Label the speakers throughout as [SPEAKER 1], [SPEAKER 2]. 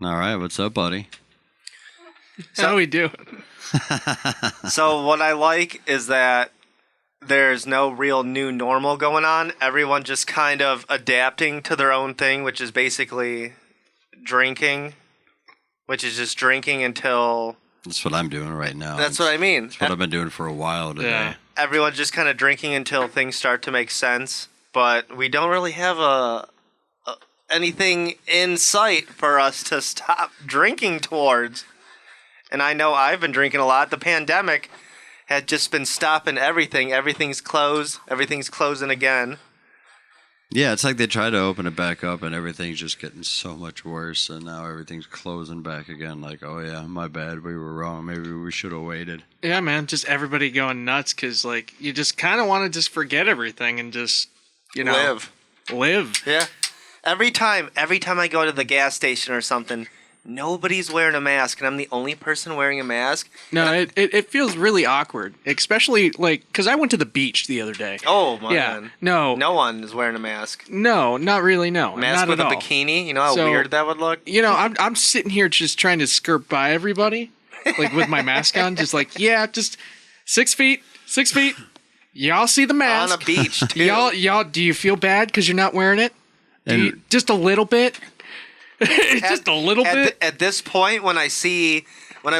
[SPEAKER 1] All right, what's up, buddy?
[SPEAKER 2] How we do?
[SPEAKER 3] So what I like is that there's no real new normal going on. Everyone just kind of adapting to their own thing, which is basically drinking, which is just drinking until...
[SPEAKER 1] That's what I'm doing right now.
[SPEAKER 3] That's what I mean.
[SPEAKER 1] That's what I've been doing for a while today.
[SPEAKER 2] Yeah.
[SPEAKER 3] Everyone's just kind of drinking until things start to make sense, but we don't really have anything in sight for us to stop drinking towards. And I know I've been drinking a lot. The pandemic had just been stopping everything. Everything's closed. Everything's closing again.
[SPEAKER 1] Yeah, it's like they try to open it back up and everything's just getting so much worse, and now everything's closing back again. Like, oh yeah, my bad, we were wrong. Maybe we should have waited.
[SPEAKER 2] Yeah, man. Just everybody going nuts because, like, you just kind of want to just forget everything and just, live.
[SPEAKER 3] Yeah. Every time I go to the gas station or something, nobody's wearing a mask, and I'm the only person wearing a mask.
[SPEAKER 2] No, it feels really awkward, especially like because I went to the beach the other day.
[SPEAKER 3] Oh man.
[SPEAKER 2] Yeah, no
[SPEAKER 3] one is wearing a mask.
[SPEAKER 2] No, not really. No,
[SPEAKER 3] Mask
[SPEAKER 2] not
[SPEAKER 3] with
[SPEAKER 2] at
[SPEAKER 3] a
[SPEAKER 2] all.
[SPEAKER 3] bikini. You know how weird that would look.
[SPEAKER 2] I'm sitting here just trying to skirt by everybody, like with my mask on, just like just 6 feet. Y'all see the mask
[SPEAKER 3] on a beach too.
[SPEAKER 2] Y'all, do you feel bad because you're not wearing it? Just a little bit. Just a little bit.
[SPEAKER 3] At this point, when I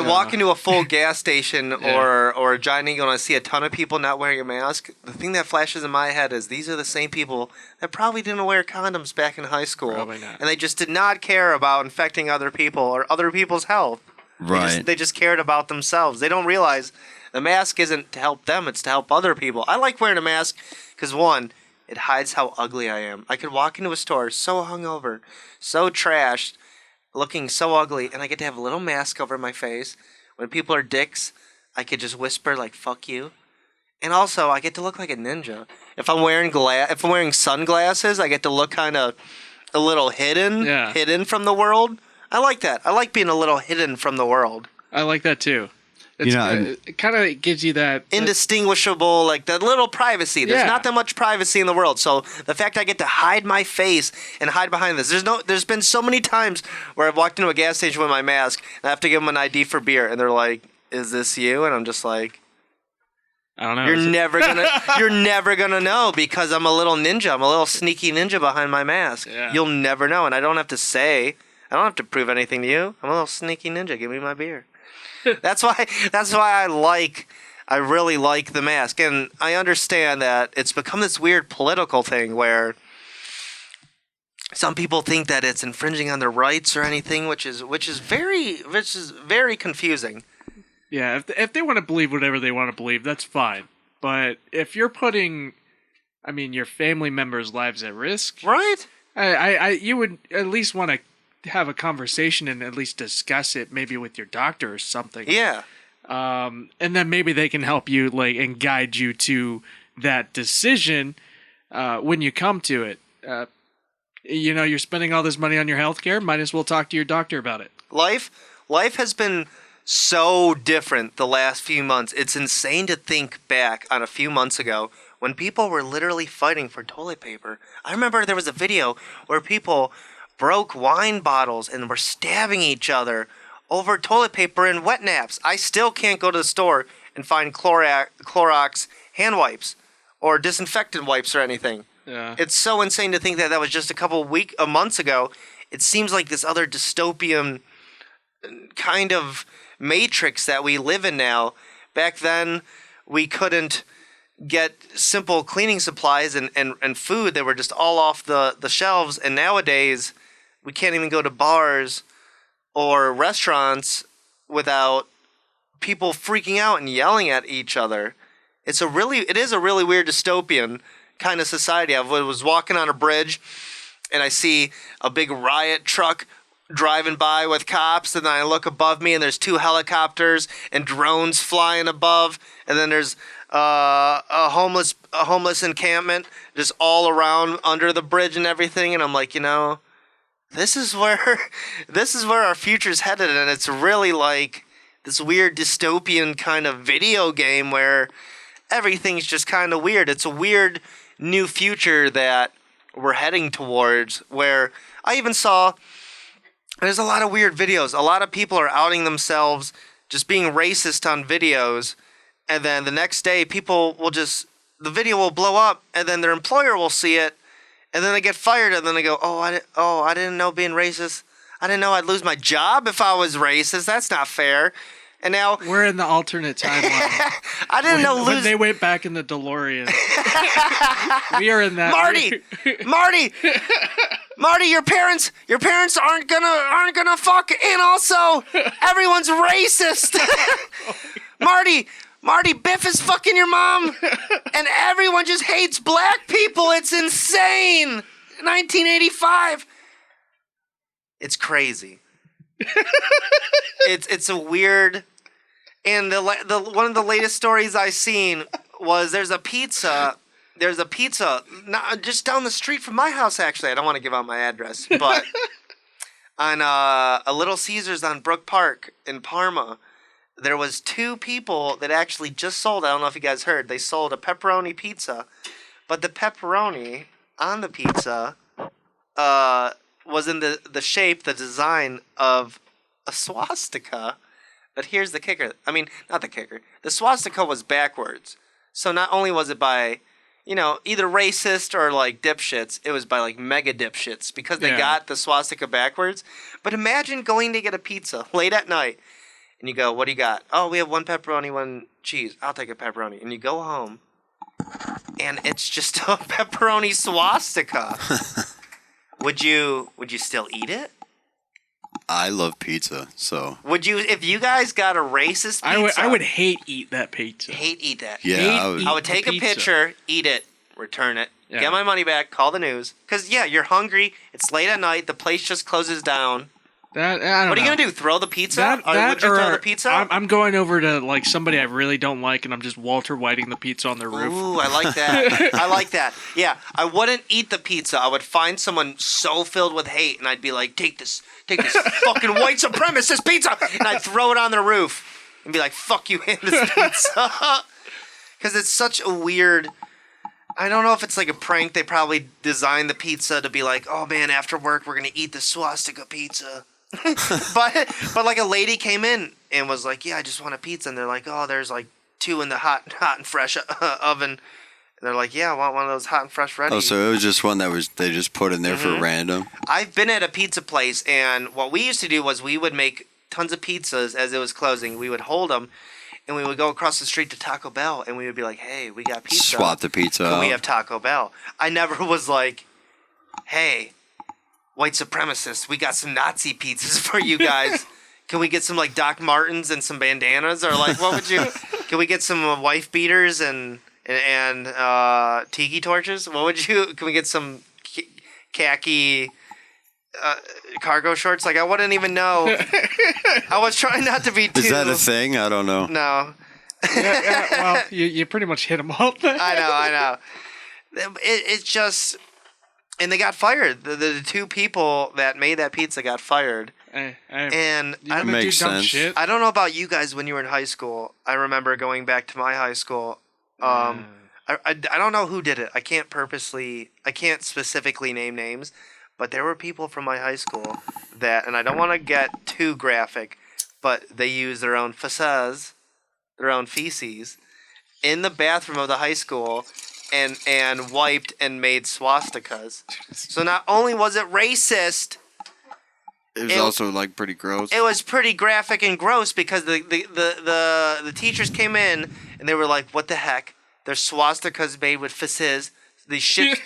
[SPEAKER 3] walk into a full gas station or a Giant Eagle and I see a ton of people not wearing a mask, the thing that flashes in my head is these are the same people that probably didn't wear condoms back in high school.
[SPEAKER 2] Probably not.
[SPEAKER 3] And they just did not care about infecting other people or other people's health.
[SPEAKER 1] Right.
[SPEAKER 3] They just cared about themselves. They don't realize the mask isn't to help them, it's to help other people. I like wearing a mask because, one, it hides how ugly I am. I could walk into a store so hungover, so trashed, looking so ugly, and I get to have a little mask over my face. When people are dicks, I could just whisper like "fuck you," and also I get to look like a ninja. If I'm wearing sunglasses, I get to look kind of a little hidden from the world. I like that. I like being a little hidden from the world.
[SPEAKER 2] I like that too. It kind of gives you that
[SPEAKER 3] indistinguishable, like that little privacy. There's not that much privacy in the world. So the fact I get to hide my face and hide behind this. There's been so many times where I've walked into a gas station with my mask and I have to give them an ID for beer, and they're like, "Is this you?" And I'm just like,
[SPEAKER 2] I don't know.
[SPEAKER 3] You're never gonna know because I'm a little ninja. I'm a little sneaky ninja behind my mask.
[SPEAKER 2] Yeah.
[SPEAKER 3] You'll never know, and I don't have to prove anything to you. I'm a little sneaky ninja. Give me my beer. That's why I really like the mask, and I understand that it's become this weird political thing where some people think that it's infringing on their rights or anything, which is very confusing.
[SPEAKER 2] Yeah, if they want to believe whatever they want to believe, that's fine. But if you're putting, your family members' lives at risk,
[SPEAKER 3] right?
[SPEAKER 2] You would at least want to have a conversation and at least discuss it, maybe with your doctor or something.
[SPEAKER 3] Yeah.
[SPEAKER 2] And then maybe they can help you and guide you to that decision when you come to it. You're spending all this money on your healthcare. Might as well talk to your doctor about it.
[SPEAKER 3] Life has been so different the last few months. It's insane to think back on a few months ago when people were literally fighting for toilet paper. I remember there was a video where people broke wine bottles and were stabbing each other over toilet paper and wet naps. I still can't go to the store and find Clorox hand wipes or disinfectant wipes or anything.
[SPEAKER 2] Yeah.
[SPEAKER 3] It's so insane to think that was just a months ago. It seems like this other dystopian kind of matrix that we live in now. Back then, we couldn't get simple cleaning supplies and food. They were just all off the shelves, and nowadays we can't even go to bars or restaurants without people freaking out and yelling at each other. It is a really weird dystopian kind of society. I was walking on a bridge and I see a big riot truck driving by with cops, and then I look above me and there's 2 helicopters and drones flying above, and then there's a homeless encampment just all around under the bridge and everything, and I'm like, this is where our future's headed, and it's really like this weird dystopian kind of video game where everything's just kind of weird. It's a weird new future that we're heading towards, where I even saw There's a lot of weird videos. A lot of people are outing themselves, just being racist on videos, and then the next day people will the video will blow up, and then their employer will see it, and then they get fired, and then they go, I didn't know being racist. I didn't know I'd lose my job if I was racist. That's not fair. And now
[SPEAKER 2] we're in the alternate timeline.
[SPEAKER 3] I didn't know
[SPEAKER 2] when they went back in the DeLorean. We are in that.
[SPEAKER 3] Marty, your parents aren't gonna fuck, and also everyone's racist. Marty, Biff is fucking your mom, and everyone just hates black people. It's insane. 1985. It's crazy. It's a weird. And the one of the latest stories I seen was there's a pizza not just down the street from my house. Actually, I don't want to give out my address, but on a Little Caesars on Brook Park in Parma, there was 2 people that actually just sold. I don't know if you guys heard. They sold a pepperoni pizza, but the pepperoni on the pizza was in the shape, the design of a swastika. But here's the kicker. I mean, not the kicker. The swastika was backwards. So not only was it by, either racist or like dipshits, it was by like mega dipshits because they got the swastika backwards. But imagine going to get a pizza late at night and you go, what do you got? Oh, we have 1 pepperoni, 1 cheese. I'll take a pepperoni. And you go home and it's just a pepperoni swastika. Would you still eat it?
[SPEAKER 1] I love pizza, so.
[SPEAKER 3] Would you, if you guys got a racist pizza?
[SPEAKER 2] I would eat that pizza.
[SPEAKER 3] Eat that.
[SPEAKER 1] Yeah,
[SPEAKER 3] I would take a picture, eat it, return it, get my money back, call the news. Because, you're hungry, it's late at night, the place just closes down.
[SPEAKER 2] What are
[SPEAKER 3] you going to do, throw the pizza? Would you throw the pizza?
[SPEAKER 2] I'm going over to, like, somebody I really don't like, and I'm just Walter Whiting the pizza on their roof.
[SPEAKER 3] Ooh, I like that. I like that. Yeah, I wouldn't eat the pizza. I would find someone so filled with hate, and I'd be like, take this fucking white supremacist pizza, and I'd throw it on their roof, and be like, fuck you in this pizza. Because it's such a weird... I don't know if it's like a prank. They probably designed the pizza to be like, oh man, after work, we're going to eat the swastika pizza. but like a lady came in and was like, yeah, I just want a pizza, and they're like, oh, there's like 2 in the hot and fresh oven, and they're like, yeah, I want one of those hot and fresh ready.
[SPEAKER 1] Oh, so it was just one they just put in there for random.
[SPEAKER 3] I've been at a pizza place, and what we used to do was we would make tons of pizzas as it was closing. We would hold them, and we would go across the street to Taco Bell, and we would be like, hey, we got pizza.
[SPEAKER 1] Swap the pizza
[SPEAKER 3] Can
[SPEAKER 1] out.
[SPEAKER 3] we have Taco Bell? I never was like, hey, white supremacists, we got some Nazi pizzas for you guys. Can we get some like Doc Martens and some bandanas, or like what would you? Can we get some wife beaters and tiki torches? What would you? Can we get some khaki cargo shorts? Like I wouldn't even know. I was trying not to be too.
[SPEAKER 1] Is that a thing? I don't know.
[SPEAKER 3] No.
[SPEAKER 2] Well, you pretty much hit them all.
[SPEAKER 3] I know. It's just. And they got fired. The 2 people that made that pizza got fired. And
[SPEAKER 1] that makes sense.
[SPEAKER 2] Shit.
[SPEAKER 3] I don't know about you guys when you were in high school. I remember going back to my high school. I don't know who did it. I can't specifically name names, but there were people from my high school that, and I don't want to get too graphic, but they used their own feces, in the bathroom of the high school. And wiped and made swastikas. So not only was it racist,
[SPEAKER 1] it was also like pretty gross.
[SPEAKER 3] It was pretty graphic and gross because the teachers came in and they were like, "What the heck? There's swastikas made with fizzes. These shit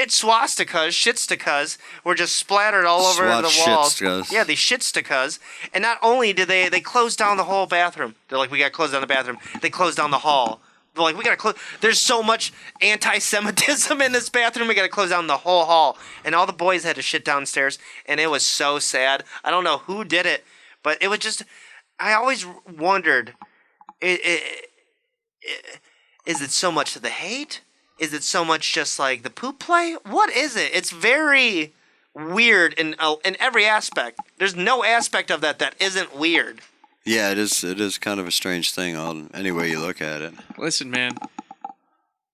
[SPEAKER 3] swastikas were just splattered all over the walls. Yeah, these shitstikas. And not only did they closed down the whole bathroom. They're like, we got to close down the bathroom. They closed down the hall. They're like, we got to close. There's so much anti-Semitism in this bathroom. We got to close down the whole hall. And all the boys had to shit downstairs. And it was so sad. I don't know who did it, but it was just. I always wondered, is it so much of the hate? Is it so much just like the poop play? What is it? It's very weird in every aspect. There's no aspect of that isn't weird.
[SPEAKER 1] Yeah, it is. It is kind of a strange thing, any way you look at it.
[SPEAKER 2] Listen, man.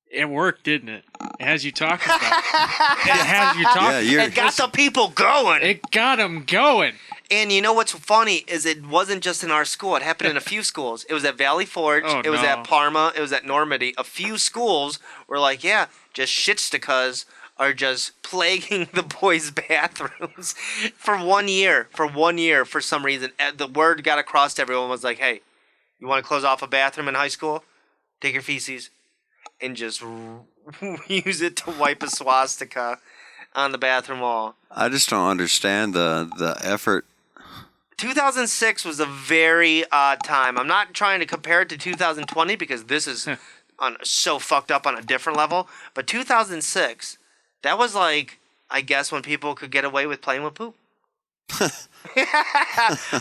[SPEAKER 2] It worked, didn't it? It has you talking about it. It has you talking.
[SPEAKER 1] Yeah,
[SPEAKER 3] It got the people going.
[SPEAKER 2] It got them going.
[SPEAKER 3] And you know what's funny is it wasn't just in our school. It happened in a few schools. It was at Valley Forge.
[SPEAKER 2] Oh,
[SPEAKER 3] it was
[SPEAKER 2] no.
[SPEAKER 3] at Parma. It was at Normandy. A few schools were like, yeah, just shitstikas are just plaguing the boys' bathrooms for 1 year. For 1 year, for some reason, the word got across to everyone was like, hey, you want to close off a bathroom in high school? Take your feces and just use it to wipe a swastika on the bathroom wall.
[SPEAKER 1] I just don't understand the effort.
[SPEAKER 3] 2006 was a very odd time. I'm not trying to compare it to 2020 because this is so fucked up on a different level. But 2006, that was like, I guess, when people could get away with playing with poop.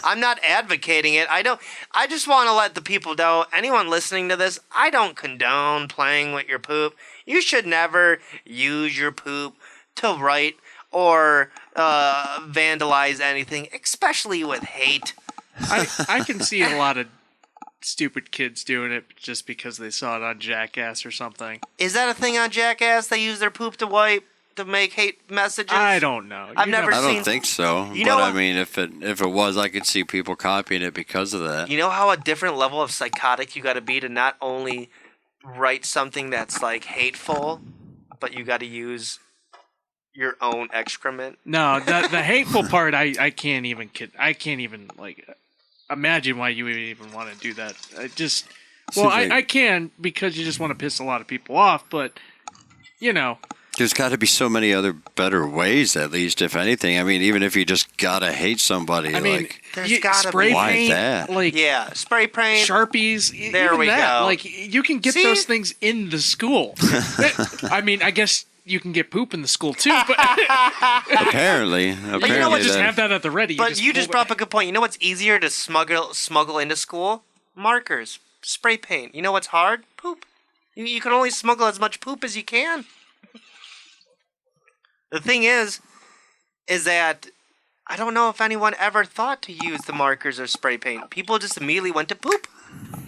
[SPEAKER 3] I'm not advocating it. I just want to let the people know, anyone listening to this, I don't condone playing with your poop. You should never use your poop to write or vandalize anything, especially with hate.
[SPEAKER 2] I can see a lot of stupid kids doing it just because they saw it on Jackass or something.
[SPEAKER 3] Is that a thing on Jackass? They use their poop to wipe to make hate messages?
[SPEAKER 2] I don't know.
[SPEAKER 3] I've never
[SPEAKER 1] I
[SPEAKER 3] seen.
[SPEAKER 1] don't think so.
[SPEAKER 3] You know
[SPEAKER 1] but I
[SPEAKER 3] what?
[SPEAKER 1] mean, if it was, I could see people copying it because of that.
[SPEAKER 3] You know how a different level of psychotic you got to be to not only write something that's like hateful, but you got to use your own excrement.
[SPEAKER 2] No, the hateful part, I can't even like imagine why you would even want to do that. I can because you just want to piss a lot of people off, but you know.
[SPEAKER 1] There's got to be so many other better ways, at least, if anything. I mean, even if you just gotta hate somebody,
[SPEAKER 2] I mean,
[SPEAKER 3] there's gotta
[SPEAKER 2] spray
[SPEAKER 3] be.
[SPEAKER 1] Why
[SPEAKER 2] paint,
[SPEAKER 1] that?
[SPEAKER 2] like
[SPEAKER 3] Yeah, spray paint.
[SPEAKER 2] Sharpies.
[SPEAKER 3] There
[SPEAKER 2] even
[SPEAKER 3] we
[SPEAKER 2] that.
[SPEAKER 3] go.
[SPEAKER 2] Like you can get
[SPEAKER 3] See?
[SPEAKER 2] those things in the school. I mean, I guess you can get poop in the school too, but
[SPEAKER 1] Apparently,
[SPEAKER 2] you know what? Just
[SPEAKER 1] that-
[SPEAKER 2] have that at the ready.
[SPEAKER 3] But you just
[SPEAKER 2] pull
[SPEAKER 3] brought up a good point. You know what's easier to smuggle into school? Markers, spray paint. You know what's hard? Poop. You can only smuggle as much poop as you can. The thing is that I don't know if anyone ever thought to use the markers or spray paint. People just immediately went to poop.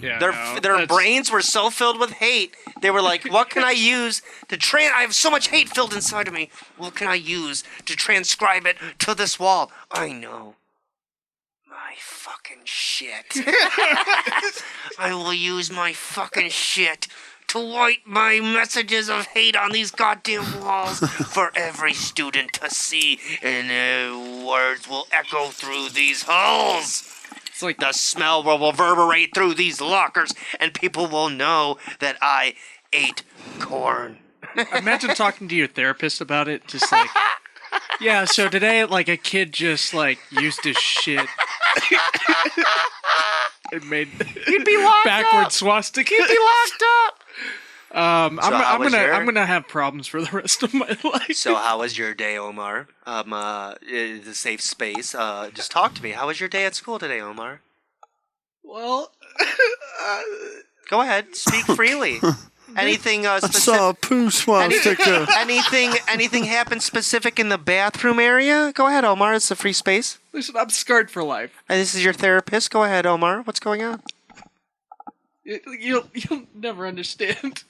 [SPEAKER 2] Yeah,
[SPEAKER 3] Their brains were so filled with hate. They were like, "What can I use to I have so much hate filled inside of me. What can I use to transcribe it to this wall? I know. My fucking shit. I will use my fucking shit to write my messages of hate on these goddamn walls for every student to see, and their words will echo through these halls.
[SPEAKER 2] It's like
[SPEAKER 3] The smell will reverberate through these lockers, and people will know that I ate corn."
[SPEAKER 2] imagine talking to your therapist about it, just like, yeah. So today, like a kid just like used his shit. It made
[SPEAKER 3] You'd be locked
[SPEAKER 2] backward
[SPEAKER 3] up.
[SPEAKER 2] swastika.
[SPEAKER 3] You'd be locked up.
[SPEAKER 2] I'm
[SPEAKER 3] was
[SPEAKER 2] gonna have problems for the rest of my life.
[SPEAKER 3] So how was your day, Omar? It's a safe space. Just talk to me. How was your day at school today, Omar?
[SPEAKER 2] Well,
[SPEAKER 3] Go ahead. Speak freely. Anything
[SPEAKER 1] I
[SPEAKER 3] specific?
[SPEAKER 1] saw a poo swastika.
[SPEAKER 3] Anything happened specific in the bathroom area? Go ahead, Omar. It's a free space.
[SPEAKER 2] listen, I'm scarred for life.
[SPEAKER 3] And this is your therapist. Go ahead, Omar. What's going on?
[SPEAKER 2] You'll never understand.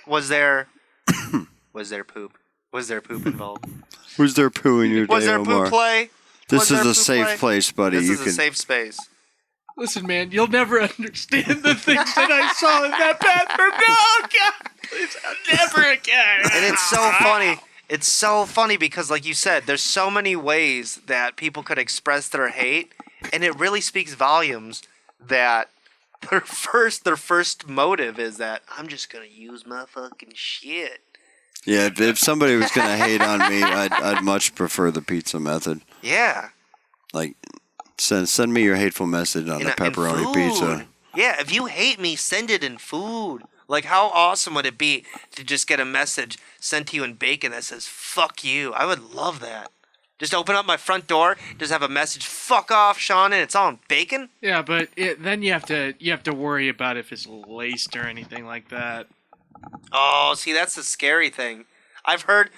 [SPEAKER 3] Was there poop? Was there poop involved?
[SPEAKER 1] Was there poo in your day,
[SPEAKER 3] Was there
[SPEAKER 1] Omar?
[SPEAKER 3] poop play?
[SPEAKER 1] This
[SPEAKER 3] Was there
[SPEAKER 1] is a
[SPEAKER 3] poop
[SPEAKER 1] safe
[SPEAKER 3] play?
[SPEAKER 1] place, buddy.
[SPEAKER 3] This
[SPEAKER 1] You
[SPEAKER 3] is
[SPEAKER 1] can.
[SPEAKER 3] a safe space.
[SPEAKER 2] Listen, man, you'll never understand the things that I saw in that bathroom. No, God, please, never again.
[SPEAKER 3] And it's so funny. It's so funny because, like you said, there's so many ways that people could express their hate, and it really speaks volumes that their first motive is that I'm just gonna use my fucking shit.
[SPEAKER 1] Yeah, if somebody was gonna hate on me, I'd much prefer the pizza method.
[SPEAKER 3] Yeah.
[SPEAKER 1] Like, send me your hateful message on the pepperoni
[SPEAKER 3] food.
[SPEAKER 1] pizza.
[SPEAKER 3] Yeah, if you hate me, send it in food. Like, how awesome would it be to just get a message sent to you in bacon that says, "Fuck you"? I would love that. Just open up my front door, just have a message, "Fuck off, Sean," and it's all in bacon?
[SPEAKER 2] Yeah, but then you have to worry about if it's laced or anything like that.
[SPEAKER 3] Oh, see, that's the scary thing. I've heard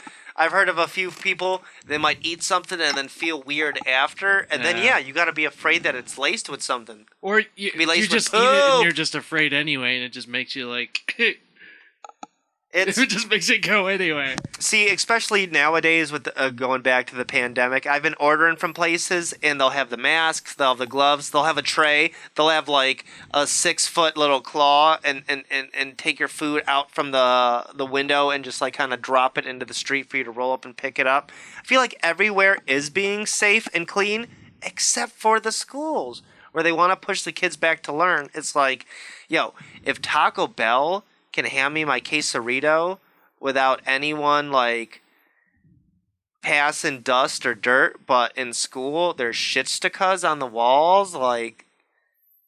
[SPEAKER 3] of a few people that might eat something and then feel weird after, and then
[SPEAKER 2] Yeah.
[SPEAKER 3] you got to be afraid that it's laced with something.
[SPEAKER 2] Or you
[SPEAKER 3] Be laced with
[SPEAKER 2] just eat it and
[SPEAKER 3] poop.
[SPEAKER 2] you're just afraid anyway, and it just makes you like
[SPEAKER 3] It's
[SPEAKER 2] It just makes it go anyway.
[SPEAKER 3] See, especially nowadays with going back to the pandemic, I've been ordering from places and they'll have the masks, they'll have the gloves, they'll have a tray, they'll have like a 6-foot little claw and take your food out from the window and just like kind of drop it into the street for you to roll up and pick it up. I feel like everywhere is being safe and clean except for the schools where they want to push the kids back to learn. It's like, yo, if Taco Bell can hand me my quesarito without anyone like passing dust or dirt, but in school there's shitstikas on the walls, like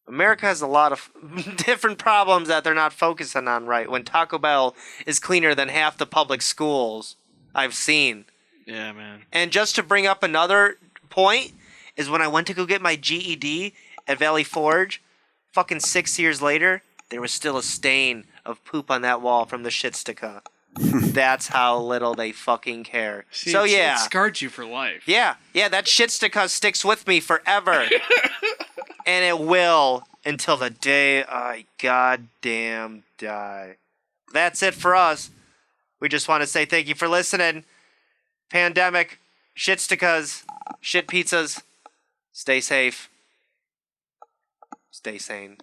[SPEAKER 3] America has a lot of different problems that they're not focusing on right when Taco Bell is cleaner than half the public schools I've seen.
[SPEAKER 2] Yeah, man.
[SPEAKER 3] And just to bring up another point is when I went to go get my GED at Valley Forge, fucking 6 years later, there was still a stain of poop on that wall from the shitstica. That's how little they fucking care.
[SPEAKER 2] See,
[SPEAKER 3] So
[SPEAKER 2] it scarred you for life.
[SPEAKER 3] yeah, that shitstica sticks with me forever. And it will until the day I goddamn die. That's it for us. We just want to say thank you for listening. Pandemic, shitstikas, shit pizzas. Stay safe. Stay sane.